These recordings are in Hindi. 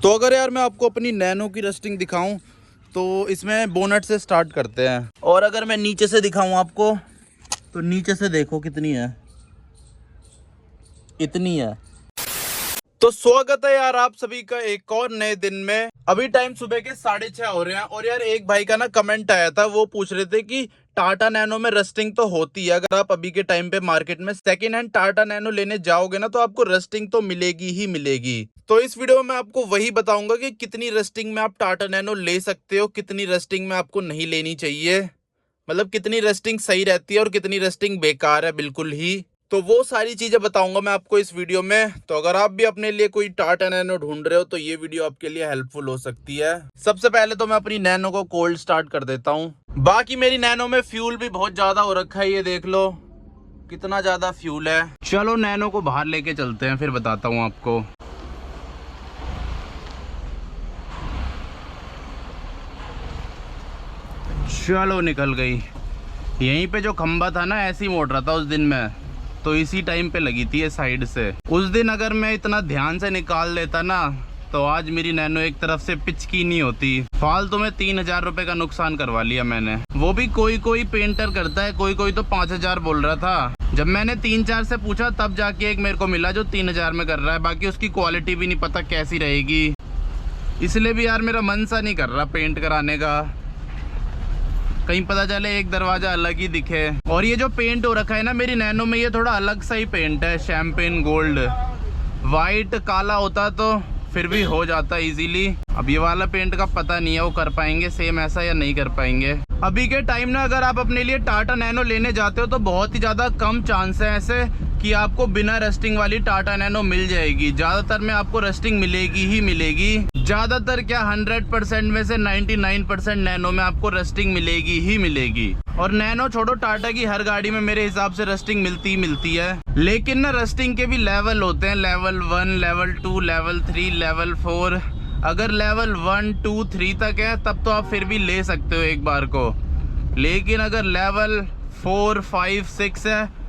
तो अगर यार मैं आपको अपनी नैनो की रस्टिंग दिखाऊं तो इसमें बोनट से स्टार्ट करते हैं। और अगर मैं नीचे से दिखाऊं आपको तो नीचे से देखो कितनी है, इतनी है। तो स्वागत है यार आप सभी का एक और नए दिन में। अभी टाइम सुबह के 6:30 हो रहे हैं और यार एक भाई का ना कमेंट आया था, वो पूछ रहे थे कि टाटा नैनो में रस्टिंग तो होती है। अगर आप अभी के टाइम पे मार्केट में सेकेंड हैंड टाटा नैनो लेने जाओगे ना तो आपको रस्टिंग तो मिलेगी ही मिलेगी। तो इस वीडियो में मैं आपको वही बताऊंगा कि कितनी रस्टिंग में आप टाटा नैनो ले सकते हो, कितनी रस्टिंग में आपको नहीं लेनी चाहिए, मतलब कितनी रस्टिंग सही रहती है और कितनी रस्टिंग बेकार है बिल्कुल ही। तो वो सारी चीजें बताऊंगा मैं आपको इस वीडियो में। तो अगर आप भी अपने लिए कोई टाटा नैनो ढूंढ रहे हो तो ये वीडियो आपके लिए हेल्पफुल हो सकती है। सबसे पहले तो मैं अपनी नैनो को कोल्ड स्टार्ट कर देता हूँ। बाकी मेरी नैनो में फ्यूल भी बहुत ज्यादा हो रखा है, ये देख लो कितना ज्यादा फ्यूल है। चलो नैनो को बाहर लेके चलते हैं, फिर बताता हूँ आपको। चलो निकल गई। यहीं पे जो खंबा था ना ऐसे ही मोड़ रहा था उस दिन में, तो इसी टाइम पे लगी थी ये साइड से। उस दिन अगर मैं इतना ध्यान से निकाल लेता ना तो आज मेरी नैनो एक तरफ से पिचकी नहीं होती। फालतू में 3,000 रुपए का नुकसान करवा लिया मैंने। वो भी कोई कोई पेंटर करता है, कोई कोई तो 5,000 बोल रहा था। जब मैंने 3-4 से पूछा तब जाके एक मेरे को मिला जो 3,000 में कर रहा है। बाकी उसकी क्वालिटी भी नहीं पता कैसी रहेगी, इसलिए भी यार मेरा मन सा नहीं कर रहा पेंट कराने का। कहीं पता चले एक दरवाजा अलग ही दिखे। और ये जो पेंट हो रखा है ना मेरी नैनो में, ये थोड़ा अलग सा ही पेंट है, शैम्पेन गोल्ड। वाइट काला होता तो फिर भी हो जाता इजीली। अब ये वाला पेंट का पता नहीं है वो कर पाएंगे सेम ऐसा या नहीं कर पाएंगे। अभी के टाइम ना अगर आप अपने लिए टाटा नैनो लेने जाते हो तो बहुत ही ज्यादा कम चांस है ऐसे कि आपको बिना रस्टिंग वाली टाटा नैनो मिल जाएगी। ज्यादातर में आपको रस्टिंग मिलेगी ही मिलेगी। ज्यादातर क्या 100% में से 99% नैनो में आपको रस्टिंग मिलेगी ही मिलेगी। और नैनो छोड़ो, टाटा की हर गाड़ी में मेरे हिसाब से रस्टिंग मिलती ही मिलती है। लेकिन ना रस्टिंग के भी लेवल होते हैं, लेवल 1, लेवल 2, लेवल 3, लेवल 4। अगर लेवल 1, 2, 3 तक है तब तो आप फिर भी ले सकते हो एक बार को। लेकिन अगर लेवल 4, 5, 6 है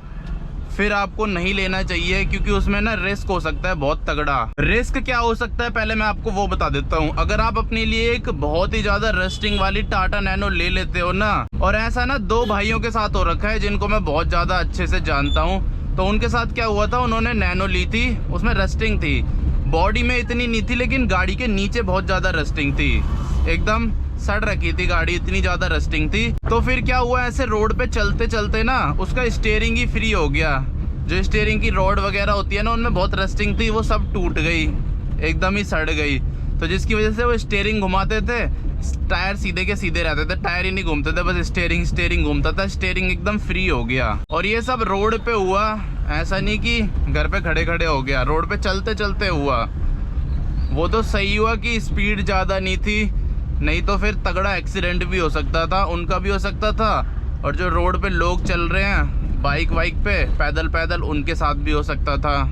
फिर आपको नहीं लेना चाहिए, क्योंकि उसमें ना रिस्क हो सकता है बहुत तगड़ा। रिस्क क्या हो सकता है पहले मैं आपको वो बता देता हूँ। अगर आप अपने लिए एक बहुत ही ज्यादा रस्टिंग वाली टाटा नैनो ले लेते हो ना, और ऐसा ना 2 भाइयों के साथ हो रखा है जिनको मैं बहुत ज्यादा अच्छे से जानता हूँ। तो उनके साथ क्या हुआ था, उन्होंने नैनो ली थी, उसमें रस्टिंग थी, बॉडी में इतनी नहीं थी लेकिन गाड़ी के नीचे बहुत ज्यादा रस्टिंग थी, एकदम सड़ रखी थी गाड़ी, इतनी ज्यादा रस्टिंग थी। तो फिर क्या हुआ, ऐसे रोड पे चलते चलते ना उसका स्टीयरिंग ही फ्री हो गया। जो स्टीयरिंग की रॉड वगैरह होती है ना उनमें बहुत रस्टिंग थी, वो सब टूट गई, एकदम ही सड़ गई। तो जिसकी वजह से वो स्टीयरिंग घुमाते थे, टायर सीधे के सीधे रहते थे, टायर ही नहीं घूमते थे, बस स्टीयरिंग घूमता था। स्टीयरिंग एकदम फ्री हो गया। और ये सब रोड पे हुआ, ऐसा नहीं कि घर पे खड़े खड़े हो गया, रोड पे चलते चलते हुआ। वो तो सही हुआ कि स्पीड ज़्यादा नहीं थी, नहीं तो फिर तगड़ा एक्सीडेंट भी हो सकता था, उनका भी हो सकता था। और जो रोड पे लोग चल रहे हैं बाइक वाइक पे, पैदल पैदल, उनके साथ भी हो सकता था।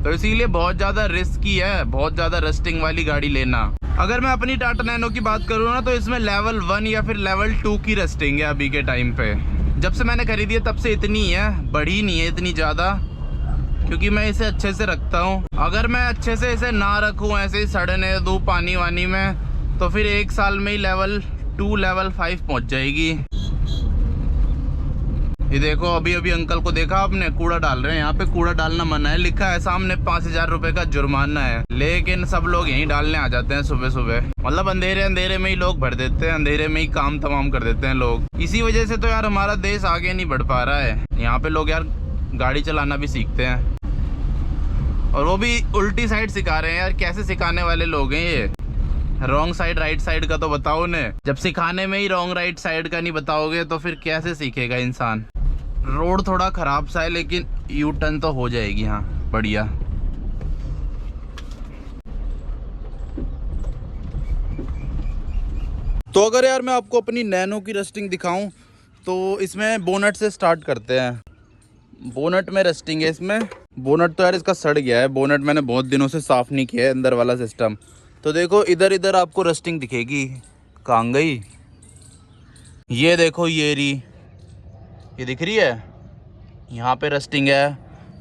तो इसीलिए बहुत ज़्यादा रिस्की है बहुत ज़्यादा रस्टिंग वाली गाड़ी लेना। अगर मैं अपनी टाटा नैनो की बात करूँ ना तो इसमें लेवल 1 या फिर लेवल 2 की रस्टिंग है अभी के टाइम पे। जब से मैंने खरीदी है तब से इतनी है, बढ़ी नहीं है इतनी ज़्यादा, क्योंकि मैं इसे अच्छे से रखता हूँ। अगर मैं अच्छे से इसे ना रखूँ, ऐसे ही सड़ने दूँ पानी वानी में, तो फिर 1 साल में ही लेवल 2, लेवल 5 पहुँच जाएगी। ये देखो अभी अभी अंकल को देखा आपने, कूड़ा डाल रहे हैं। यहाँ पे कूड़ा डालना मना है, लिखा है सामने 5,000 रुपए का जुर्माना है, लेकिन सब लोग यहीं डालने आ जाते हैं सुबह सुबह। मतलब अंधेरे अंधेरे में ही लोग भर देते हैं, अंधेरे में ही काम तमाम कर देते हैं लोग। इसी वजह से तो यार हमारा देश आगे नहीं बढ़ पा रहा है। यहाँ पे लोग यार गाड़ी चलाना भी सीखते हैं, और वो भी उल्टी साइड सिखा रहे हैं यार। कैसे सिखाने वाले लोग हैं ये? रॉन्ग साइड राइट साइड का तो बताओ उन्हें। जब सिखाने में ही रॉन्ग राइट साइड का नहीं बताओगे तो फिर कैसे सीखेगा इंसान? रोड थोड़ा खराब सा है लेकिन यू टर्न तो हो जाएगी। हाँ बढ़िया। तो अगर यार मैं आपको अपनी नैनो की रस्टिंग दिखाऊं तो इसमें बोनट से स्टार्ट करते हैं। बोनट में रस्टिंग है इसमें। बोनट तो यार इसका सड़ गया है, बोनट मैंने बहुत दिनों से साफ़ नहीं किया है, अंदर वाला सिस्टम। तो देखो इधर इधर आपको रस्टिंग दिखेगी। कहाँ गई? ये देखो ये रही, ये दिख रही है, यहाँ पे रस्टिंग है।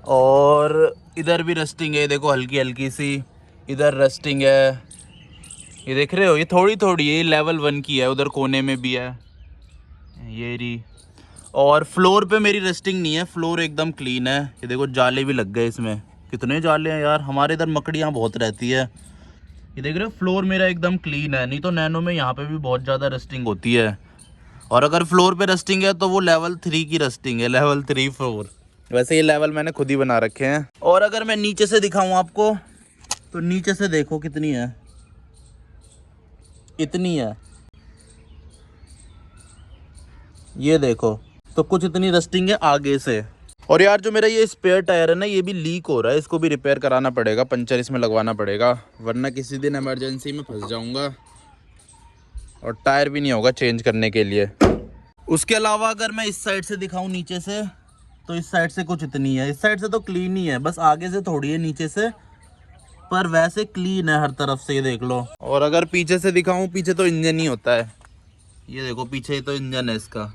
और इधर भी रस्टिंग है, देखो हल्की हल्की सी, इधर रस्टिंग है, ये देख रहे हो, ये थोड़ी थोड़ी है, लेवल 1 की है, उधर कोने में भी है ये रही। और फ्लोर पे मेरी रस्टिंग नहीं है, फ्लोर एकदम क्लीन है। ये देखो जाले भी लग गए इसमें, कितने जाले हैं यार, हमारे इधर मकड़ियाँ बहुत रहती है। ये देख रहे हो फ्लोर मेरा एकदम क्लीन है, नहीं तो नैनो में यहाँ पे भी बहुत ज़्यादा रस्टिंग होती है। और अगर फ्लोर पे रस्टिंग है तो वो लेवल 3 की रस्टिंग है, लेवल 3 4। वैसे ये लेवल मैंने खुद ही बना रखे हैं। और अगर मैं नीचे से दिखाऊं आपको तो नीचे से देखो कितनी है, इतनी है, ये देखो। तो कुछ इतनी रस्टिंग है आगे से। और यार जो मेरा ये स्पेयर टायर है ना, ये भी लीक हो रहा है, इसको भी रिपेयर कराना पड़ेगा, पंचर इसमें लगवाना पड़ेगा, वरना किसी दिन इमरजेंसी में फंस जाऊंगा और टायर भी नहीं होगा चेंज करने के लिए। उसके अलावा अगर मैं इस साइड से दिखाऊं नीचे से, तो इस साइड से कुछ इतनी है, इस साइड से तो क्लीन ही है, बस आगे से थोड़ी है नीचे से, पर वैसे क्लीन है हर तरफ से, ये देख लो। और अगर पीछे से दिखाऊं, पीछे तो इंजन ही होता है, ये देखो पीछे तो इंजन है इसका।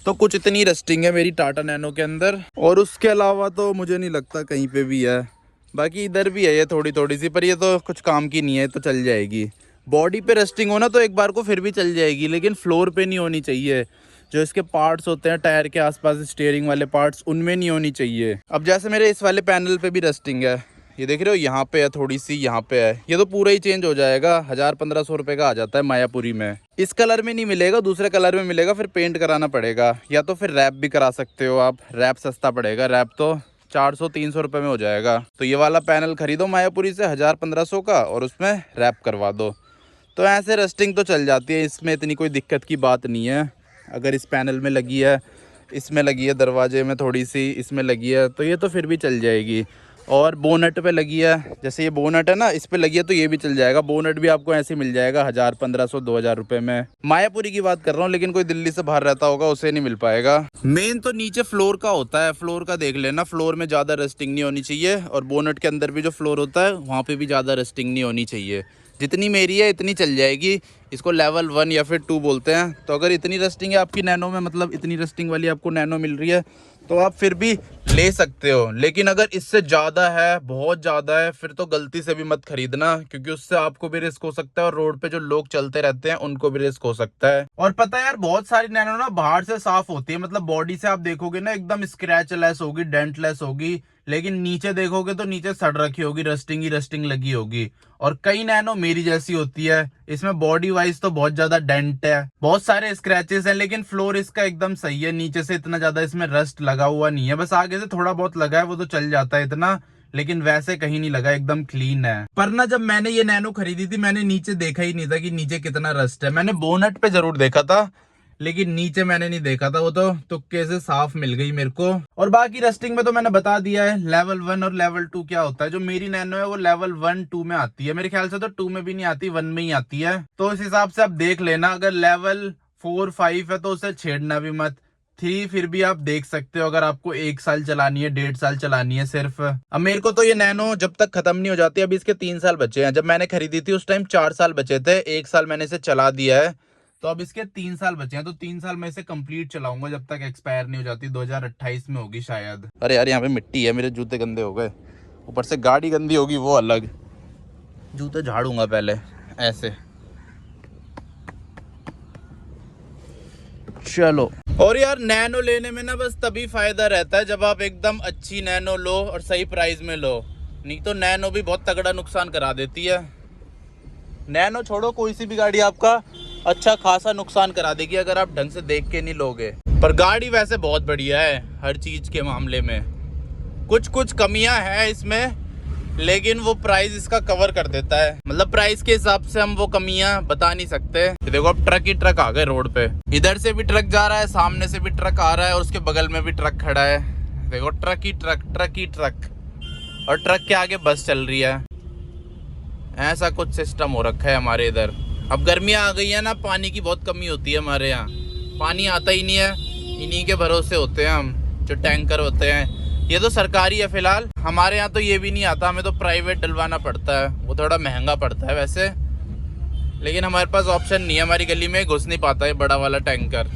तो कुछ इतनी रस्टिंग है मेरी टाटा नैनो के अंदर, और उसके अलावा तो मुझे नहीं लगता कहीं पे भी है। बाकी इधर भी है ये थोड़ी थोड़ी सी, पर ये तो कुछ काम की नहीं है, तो चल जाएगी। बॉडी पे रस्टिंग हो ना तो एक बार को फिर भी चल जाएगी, लेकिन फ्लोर पे नहीं होनी चाहिए। जो इसके पार्ट्स होते हैं टायर के आसपास, स्टीयरिंग वाले पार्ट्स, उनमें नहीं होनी चाहिए। अब जैसे मेरे इस वाले पैनल पे भी रस्टिंग है, ये देख रहे हो, यहाँ पे है थोड़ी सी, यहाँ पे है, ये तो पूरा ही चेंज हो जाएगा। 1000-1500 रुपये का आ जाता है मायापुरी में। इस कलर में नहीं मिलेगा, दूसरे कलर में मिलेगा, फिर पेंट कराना पड़ेगा, या तो फिर रैप भी करा सकते हो आप। रैप सस्ता पड़ेगा, रैप तो 400-300 रुपये में हो जाएगा। तो ये वाला पैनल खरीदो मायापुरी से 1000-1500 का, और उसमें रैप करवा दो, तो ऐसे रस्टिंग तो चल जाती है, इसमें इतनी कोई दिक्कत की बात नहीं है। अगर इस पैनल में लगी है, इसमें लगी है, दरवाजे में थोड़ी सी इसमें लगी है, तो ये तो फिर भी चल जाएगी। और बोनट पे लगी है, जैसे ये बोनट है ना, इस पे लगी है, तो ये भी चल जाएगा। बोनट भी आपको ऐसे मिल जाएगा 1000-1500-2000 रुपये में। मायापुरी की बात कर रहा हूँ, लेकिन कोई दिल्ली से बाहर रहता होगा उसे नहीं मिल पाएगा। मेन तो नीचे फ्लोर का होता है, फ्लोर का देख लेना, फ्लोर में ज़्यादा रस्टिंग नहीं होनी चाहिए, और बोनट के अंदर भी जो फ्लोर होता है वहाँ पर भी ज़्यादा रस्टिंग नहीं होनी चाहिए। जितनी मेरी है इतनी चल जाएगी। इसको लेवल 1 या फिर 2 बोलते हैं। तो अगर इतनी रस्टिंग है आपकी नैनो में, मतलब इतनी रस्टिंग वाली आपको नैनो मिल रही है, तो आप फिर भी ले सकते हो। लेकिन अगर इससे ज़्यादा है, बहुत ज़्यादा है, फिर तो गलती से भी मत खरीदना, क्योंकि उससे आपको भी रिस्क हो सकता है और रोड पे जो लोग चलते रहते हैं उनको भी रिस्क हो सकता है। और पता है यार, बहुत सारी नैनो ना बाहर से साफ होती है, मतलब बॉडी से आप देखोगे ना एकदम स्क्रैच लेस होगी, डेंट लेस होगी, लेकिन नीचे देखोगे तो नीचे सड़ रखी होगी, रस्टिंग ही रस्टिंग लगी होगी। और कई नैनो मेरी जैसी होती है, इसमें बॉडी वाइज तो बहुत ज्यादा डेंट है, बहुत सारे स्क्रैचेस हैं, लेकिन फ्लोर इसका एकदम सही है। नीचे से इतना ज्यादा इसमें रस्ट लगा हुआ नहीं है, बस आगे से थोड़ा बहुत लगा है, वो तो चल जाता है इतना, लेकिन वैसे कहीं नहीं लगा, एकदम क्लीन है। पर ना जब मैंने ये नैनो खरीदी थी, मैंने नीचे देखा ही नहीं था कि नीचे कितना रस्ट है। मैंने बोनट पे जरूर देखा था, लेकिन नीचे मैंने नहीं देखा था, वो तो तुक्के से साफ मिल गई मेरे को। और बाकी रस्टिंग में तो मैंने बता दिया है लेवल 1 और लेवल 2 क्या होता है। जो मेरी नैनो है वो लेवल 1-2 में आती है, मेरे ख्याल से तो 2 में भी नहीं आती, 1 में ही आती है। तो इस हिसाब से आप देख लेना, अगर लेवल 4-5 है तो उसे छेड़ना भी मत। 3 फिर भी आप देख सकते हो, अगर आपको 1 साल चलानी है, 1.5 साल चलानी है सिर्फ। अब मेरे को तो ये नैनो जब तक खत्म नहीं हो जाती, अभी इसके 3 साल बचे हैं। जब मैंने खरीदी थी उस टाइम 4 साल बचे थे, 1 साल मैंने इसे चला दिया है, तो अब इसके 3 साल बचे हैं। तो 3 साल में इसे कंप्लीट चलाऊंगा जब तक एक्सपायर नहीं हो जाती, 2028 में होगी शायद। अरे यार यहाँ पे मिट्टी है, मेरे जूते गंदे हो गए, ऊपर से गाड़ी गंदी होगी वो अलग। जूते झाड़ूंगा पहले ऐसे। चलो। और यार नैनो लेने में ना बस तभी फायदा रहता है जब आप एकदम अच्छी नैनो लो और सही प्राइस में लो, नहीं तो नैनो भी बहुत तगड़ा नुकसान करा देती है। नैनो छोड़ो, कोई सी भी गाड़ी आपका अच्छा खासा नुकसान करा देगी अगर आप ढंग से देख के नहीं लोगे। पर गाड़ी वैसे बहुत बढ़िया है हर चीज के मामले में। कुछ कमियां हैं इसमें, लेकिन वो प्राइस इसका कवर कर देता है। मतलब प्राइस के हिसाब से हम वो कमियां बता नहीं सकते। देखो अब ट्रक ही ट्रक आ गए रोड पे, इधर से भी ट्रक जा रहा है, सामने से भी ट्रक आ रहा है, और उसके बगल में भी ट्रक खड़ा है। देखो ट्रक ही ट्रक, ट्रक ही ट्रक, और ट्रक के आगे बस चल रही है। ऐसा कुछ सिस्टम हो रखा है हमारे इधर। अब गर्मियाँ आ गई है ना, पानी की बहुत कमी होती है हमारे यहाँ, पानी आता ही नहीं है, इन्हीं के भरोसे होते हैं हम, जो टैंकर होते हैं। ये तो सरकारी है फिलहाल, हमारे यहाँ तो ये भी नहीं आता, हमें तो प्राइवेट डलवाना पड़ता है, वो थोड़ा महंगा पड़ता है वैसे, लेकिन हमारे पास ऑप्शन नहीं है, हमारी गली में घुस नहीं पाता है बड़ा वाला टैंकर।